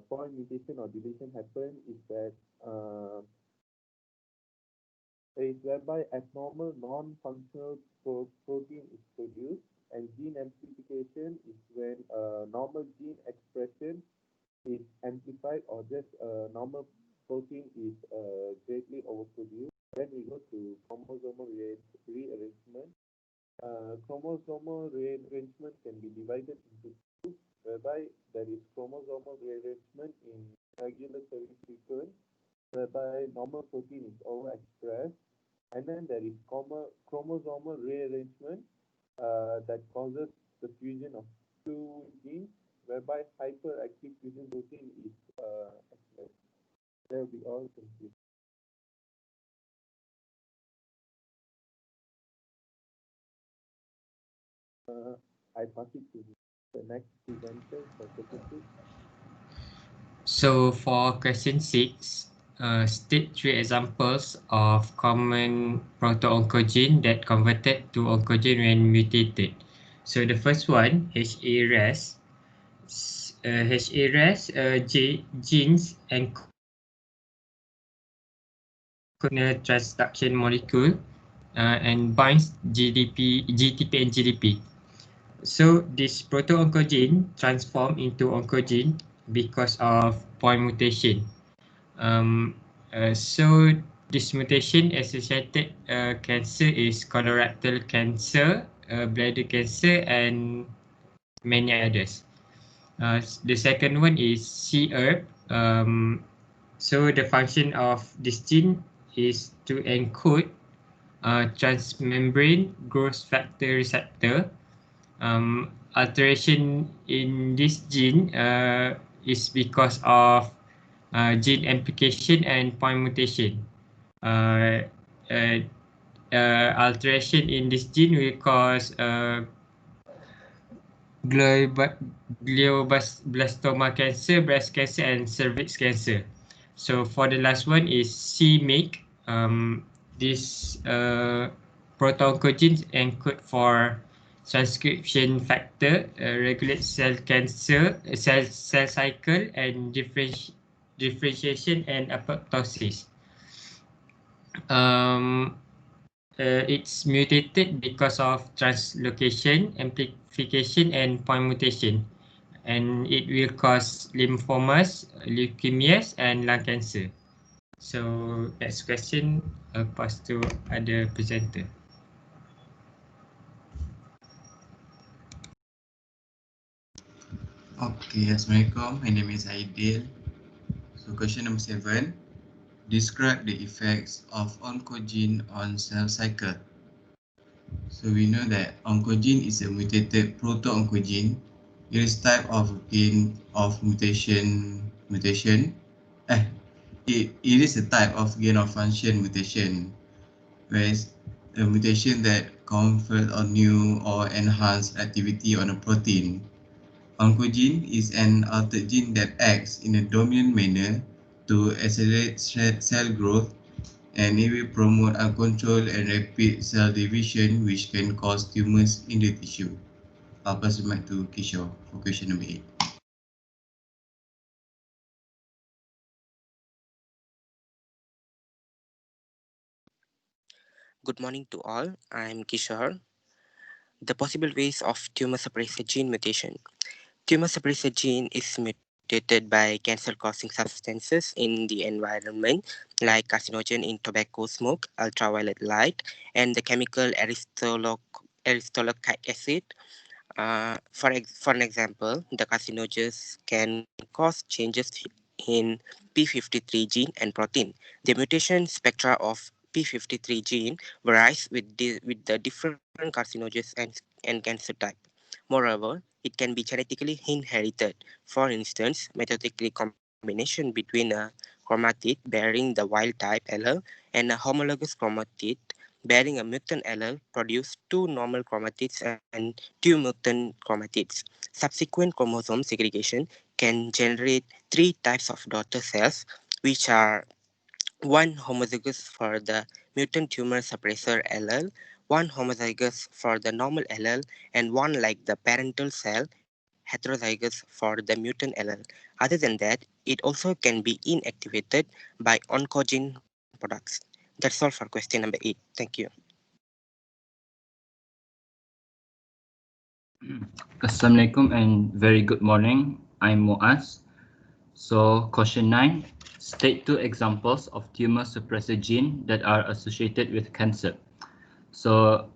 point mutation or deletion happen is that is whereby abnormal non-functional protein is produced, and gene amplification is when normal gene expression is amplified or just normal protein is greatly overproduced. Then we go to chromosomal rearrangement. Chromosomal rearrangement can be divided into two, whereby there is chromosomal rearrangement in regular sequence, whereby normal protein is overexpressed, and then there is chromosomal rearrangement that causes the fusion of two genes, whereby hyperactive fusion protein is expressed. That will be all. Thank you. I pass it to the next presenter for question 6. So for question 6, state 3 examples of common proto-oncogene that converted to oncogene when mutated. So the first one, HA-RAS. HA-RAS genes encode transduction molecule and binds GTP and GDP. So this proto-oncogene transform into oncogene because of point mutation. So this mutation associated cancer is colorectal cancer, bladder cancer, and many others. The second one is CERP. So the function of this gene is to encode transmembrane growth factor receptor. Alteration in this gene is because of gene amplification and point mutation. Uh, uh, Alteration in this gene will cause glioblastoma cancer, breast cancer, and cervix cancer. So for the last one is c-MYC. This proto-oncogenes encode for transcription factor, regulate cell cancer, cell cycle, and differentiation and apoptosis. Um, it's mutated because of translocation, amplification, and point mutation, and it will cause lymphomas, leukemias, and lung cancer. So next question, pass to other presenter. Okay, Assalamualaikum. My name is Aidil. So question number 7. Describe the effects of oncogene on cell cycle. So we know that oncogene is a mutated proto-oncogene. It is type of gain of mutation. It is a type of gain of function mutation, whereas a mutation that confer on new or enhance activity on a protein. Oncogene is an altered gene that acts in a dominant manner to accelerate cell growth, and it will promote uncontrolled and rapid cell division, which can cause tumors in the tissue. I'll pass the mic to Kishore for question number 8. Good morning to all. I'm Kishore. The possible ways of tumor suppressor gene mutation. Tumor suppressor gene is mutated by cancer-causing substances in the environment, like carcinogen in tobacco smoke, ultraviolet light, and the chemical aristolochic acid. For an example, the carcinogens can cause changes in P53 gene and protein. The mutation spectra of P53 gene varies with the different carcinogens and cancer type. Moreover, it can be genetically inherited. For instance, mitotic recombination between a chromatid bearing the wild type allele and a homologous chromatid bearing a mutant allele produce two normal chromatids and two mutant chromatids. Subsequent chromosome segregation can generate three types of daughter cells, which are one homozygous for the mutant tumor suppressor allele, one homozygous for the normal allele, and one like the parental cell heterozygous for the mutant allele. Other than that, it also can be inactivated by oncogene products. That's all for question number 8. Thank you. Assalamualaikum and very good morning. I'm Muaz. So question 9, state two examples of tumor suppressor gene that are associated with cancer. So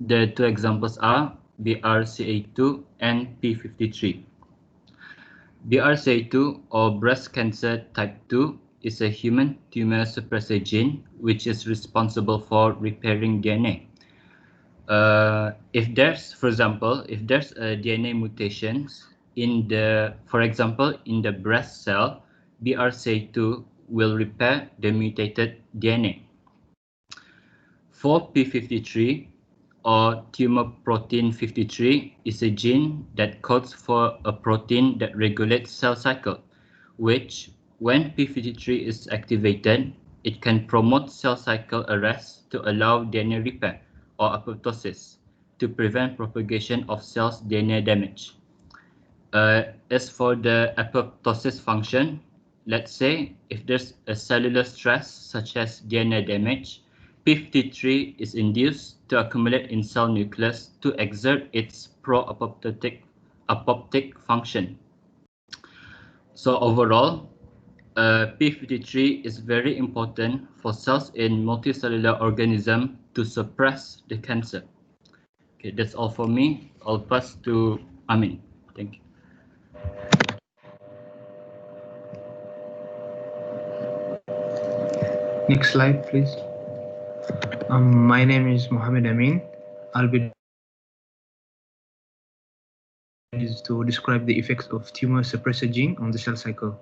the two examples are BRCA2 and P53. BRCA2 or breast cancer type 2 is a human tumor suppressor gene which is responsible for repairing DNA. If there's, for example, if there's a DNA mutations in the, for example, in the breast cell, BRCA2 will repair the mutated DNA. For P53 or tumor protein 53 is a gene that codes for a protein that regulates cell cycle, which when P53 is activated, it can promote cell cycle arrest to allow DNA repair or apoptosis to prevent propagation of cells DNA damage. As for the apoptosis function, let's say if there's a cellular stress such as DNA damage, p53 is induced to accumulate in cell nucleus to exert its pro-apoptotic function. So overall, p53 is very important for cells in multicellular organism to suppress the cancer. Okay, that's all for me. I'll pass to Amin. Thank you. Next slide, please. My name is Mohammed Amin. I'll be is to describe the effects of tumor suppressor gene on the cell cycle.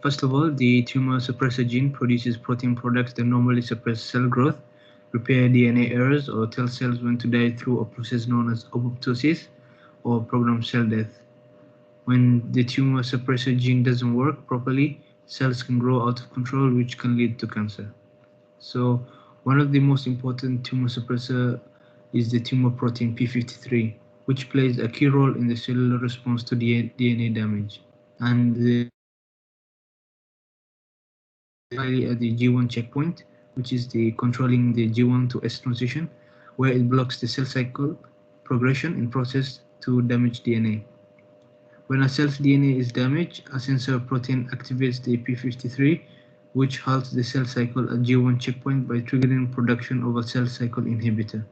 First of all, the tumor suppressor gene produces protein products that normally suppress cell growth, repair DNA errors, or tell cells when to die through a process known as apoptosis or programmed cell death. When the tumor suppressor gene doesn't work properly, cells can grow out of control, which can lead to cancer. So one of the most important tumor suppressor is the tumor protein p53, which plays a key role in the cellular response to DNA damage. And finally, at the G1 checkpoint, which is the controlling the G1 to S transition, where it blocks the cell cycle progression in process to damage DNA. When a cell's DNA is damaged, a sensor protein activates the p53, which halts the cell cycle at G1 checkpoint by triggering production of a cell cycle inhibitor.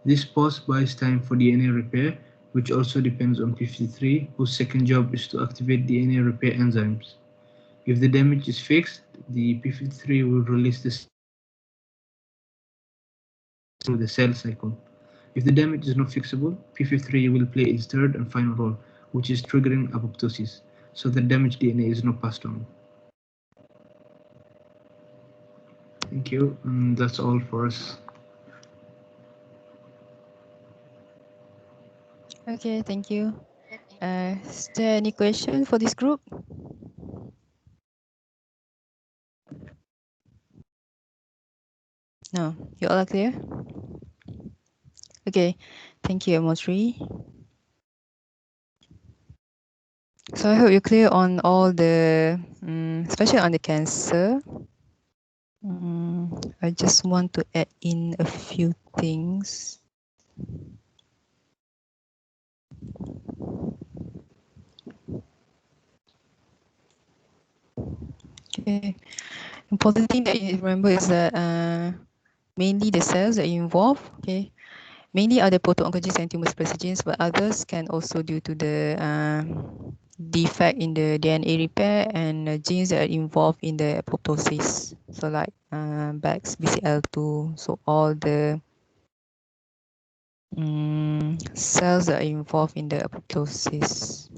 This pause buys time for DNA repair, which also depends on p53, whose second job is to activate DNA repair enzymes. If the damage is fixed, the p53 will release the through the cell cycle. If the damage is not fixable, p53 will play its third and final role, which is triggering apoptosis, so the damaged DNA is not passed on. Thank you, and that's all for us. Okay, thank you. Is there any question for this group? No, you all are clear? Okay, thank you, Mosri. So I hope you're clear on all the, especially on the cancer. I just want to add in a few things. Okay, important thing that you need to remember is that mainly the cells that you involve, okay, mainly are the proto-oncogenes and tumor suppressor genes, but others can also due to the defect in the DNA repair and genes that are involved in the apoptosis. So like BAX, BCL2, so all the cells that are involved in the apoptosis.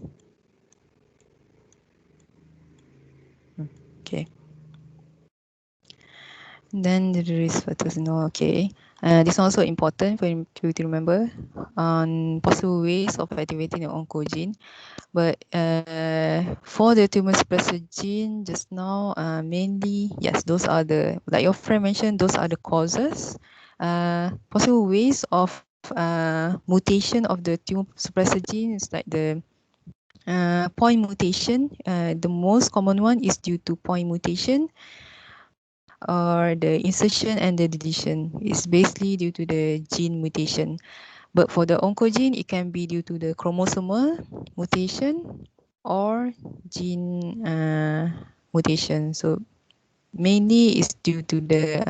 Okay. Then the risk factors, okay. This is also important for you to remember on possible ways of activating the oncogene. But for the tumor suppressor gene, just now, mainly, yes, those are the, like your friend mentioned, those are the causes. Possible ways of mutation of the tumor suppressor gene is like the point mutation. The most common one is due to point mutation, or the insertion and the deletion. It's basically due to the gene mutation. But for the oncogene, it can be due to the chromosomal mutation or gene mutation. So mainly it's due to the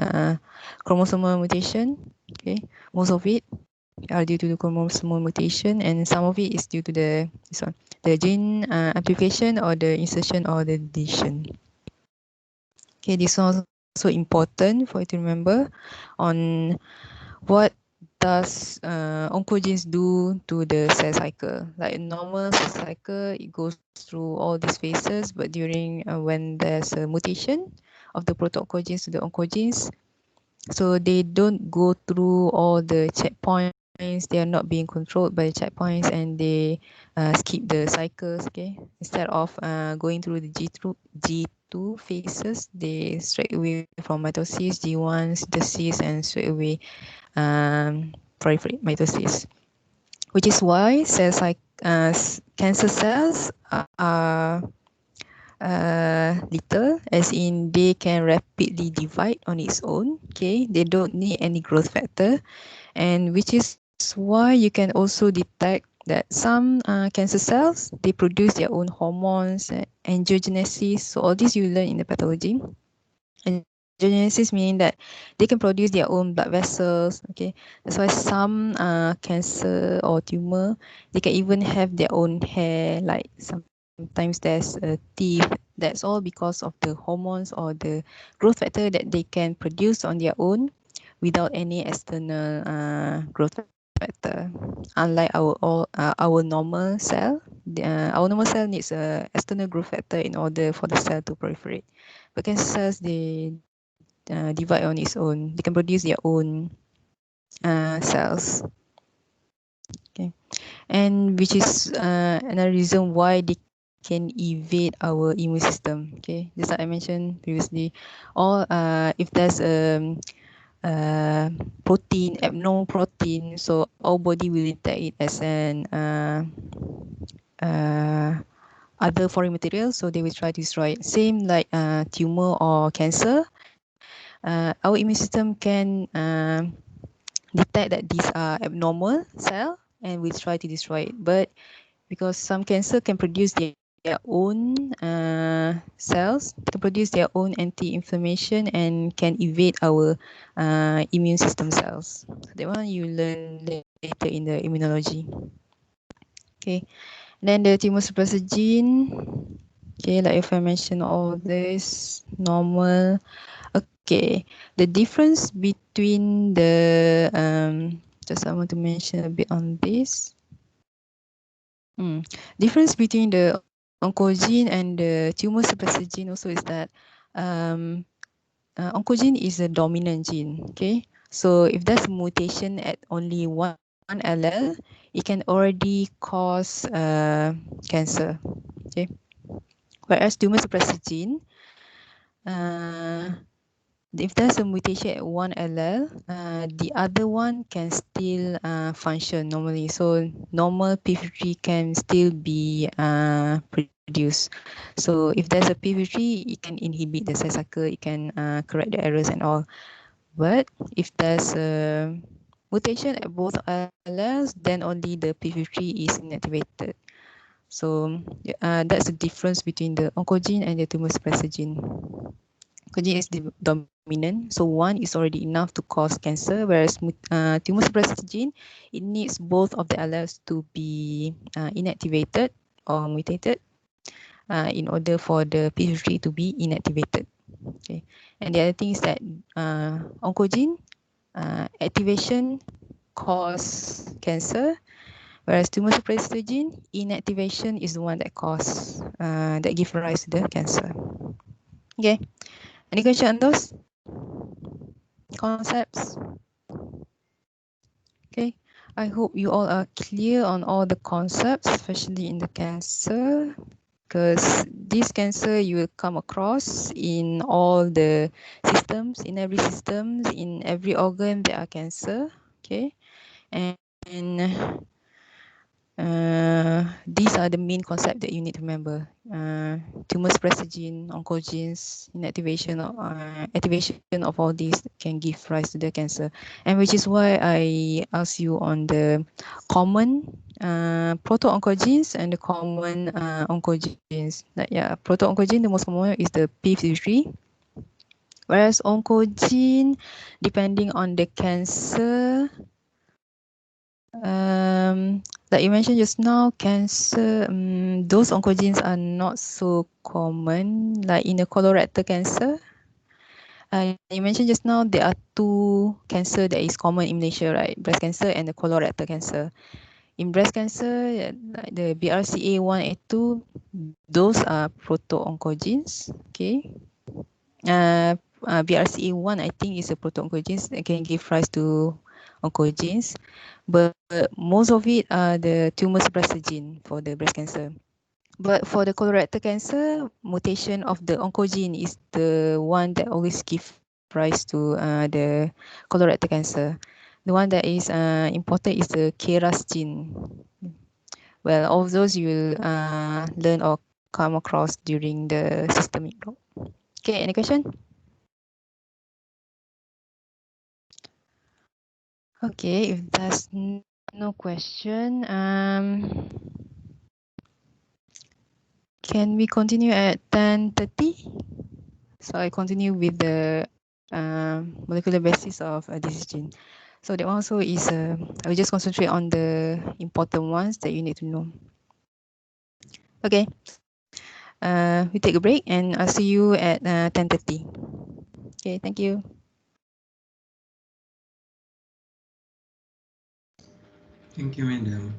chromosomal mutation. Okay, most of it are due to the chromosomal mutation, and some of it is due to the this one, the gene amplification or the insertion or the deletion. Okay, this one also important for you to remember on what does oncogenes do to the cell cycle. Like a normal cell cycle, it goes through all these phases, but during when there's a mutation of the proto-oncogenes to the oncogenes, so they don't go through all the checkpoints, they are not being controlled by the checkpoints, and they skip the cycles. Okay, instead of going through the G2 phases, they straight away from mitosis, G1 synthesis, and straight away proliferate mitosis, which is why cells like cancer cells are little, as in they can rapidly divide on its own. Okay, they don't need any growth factor, and which is why you can also detect that some cancer cells, they produce their own hormones, angiogenesis. So all this you learn in the pathology. Angiogenesis meaning that they can produce their own blood vessels. Okay, that's why some cancer or tumor, they can even have their own hair. Like sometimes there's teeth. That's all because of the hormones or the growth factor that they can produce on their own without any external growth factor. Unlike our normal cell, our normal cell needs a external growth factor in order for the cell to proliferate. But cancer cells, they divide on its own. They can produce their own cells. Okay, and which is another reason why they can evade our immune system. Okay, just like I mentioned previously, or if there's protein, abnormal protein, so our body will detect it as an uh, other foreign material, so they will try to destroy it. Same like tumor or cancer, our immune system can detect that these are abnormal cell and will try to destroy it. But because some cancer can produce their own cells, can produce their own anti-inflammation and can evade our immune system cells. So that one you learn later in the immunology. Okay, then the tumor suppressor gene. Okay, like if I mention all this, normal. Okay, the difference between the just I want to mention a bit on this. Difference between the oncogene and the tumor suppressor gene also is that oncogene is a dominant gene. Okay, so if there's a mutation at only one allele, it can already cause cancer. Okay, whereas tumor suppressor gene, if there's a mutation at one allele, the other one can still function normally. So normal P53 can still be produced. So if there's a P53, it can inhibit the cell cycle, it can correct the errors and all. But if there's a mutation at both alleles, then only the P53 is inactivated. So that's the difference between the oncogene and the tumor suppressor gene. Oncogene is the dominant, so one is already enough to cause cancer, whereas tumor suppressor gene, it needs both of the alleles to be inactivated or mutated in order for the P53 to be inactivated. Okay, and the other thing is that oncogene activation cause cancer, whereas tumor suppressor gene inactivation is the one that cause that give rise to the cancer. Okay, any question on those concepts? Okay, I hope you all are clear on all the concepts, especially in the cancer, because this cancer you will come across in all the systems, in every systems, in every organ there are cancer. Okay, and these are the main concept that you need to remember. Tumor suppressor gene, oncogenes, inactivation, activation of all these can give rise to the cancer. And which is why I ask you on the common proto-oncogenes and the common oncogenes. Like, yeah, proto-oncogene, the most common is the P53. Whereas oncogene, depending on the cancer, like you mentioned just now, cancer, those oncogenes are not so common. Like in the colorectal cancer, you mentioned just now there are two cancer that is common in Malaysia, right? Breast cancer and the colorectal cancer. In breast cancer, like the BRCA1 and 2, those are proto-oncogenes. Okay. BRCA1, I think, is a proto-oncogenes that can give rise to oncogenes, but most of it are the tumor suppressor gene for the breast cancer. But for the colorectal cancer, mutation of the oncogene is the one that always give rise to the colorectal cancer. The one that is important is the KRAS gene. Well, all of those you will learn or come across during the systemic talk. Okay, any question? Okay, if there's no question, can we continue at 10:30? So I continue with the molecular basis of this gene. So that also is, I will just concentrate on the important ones that you need to know. Okay, we take a break and I'll see you at 10:30. Okay, thank you. Thank you, madam.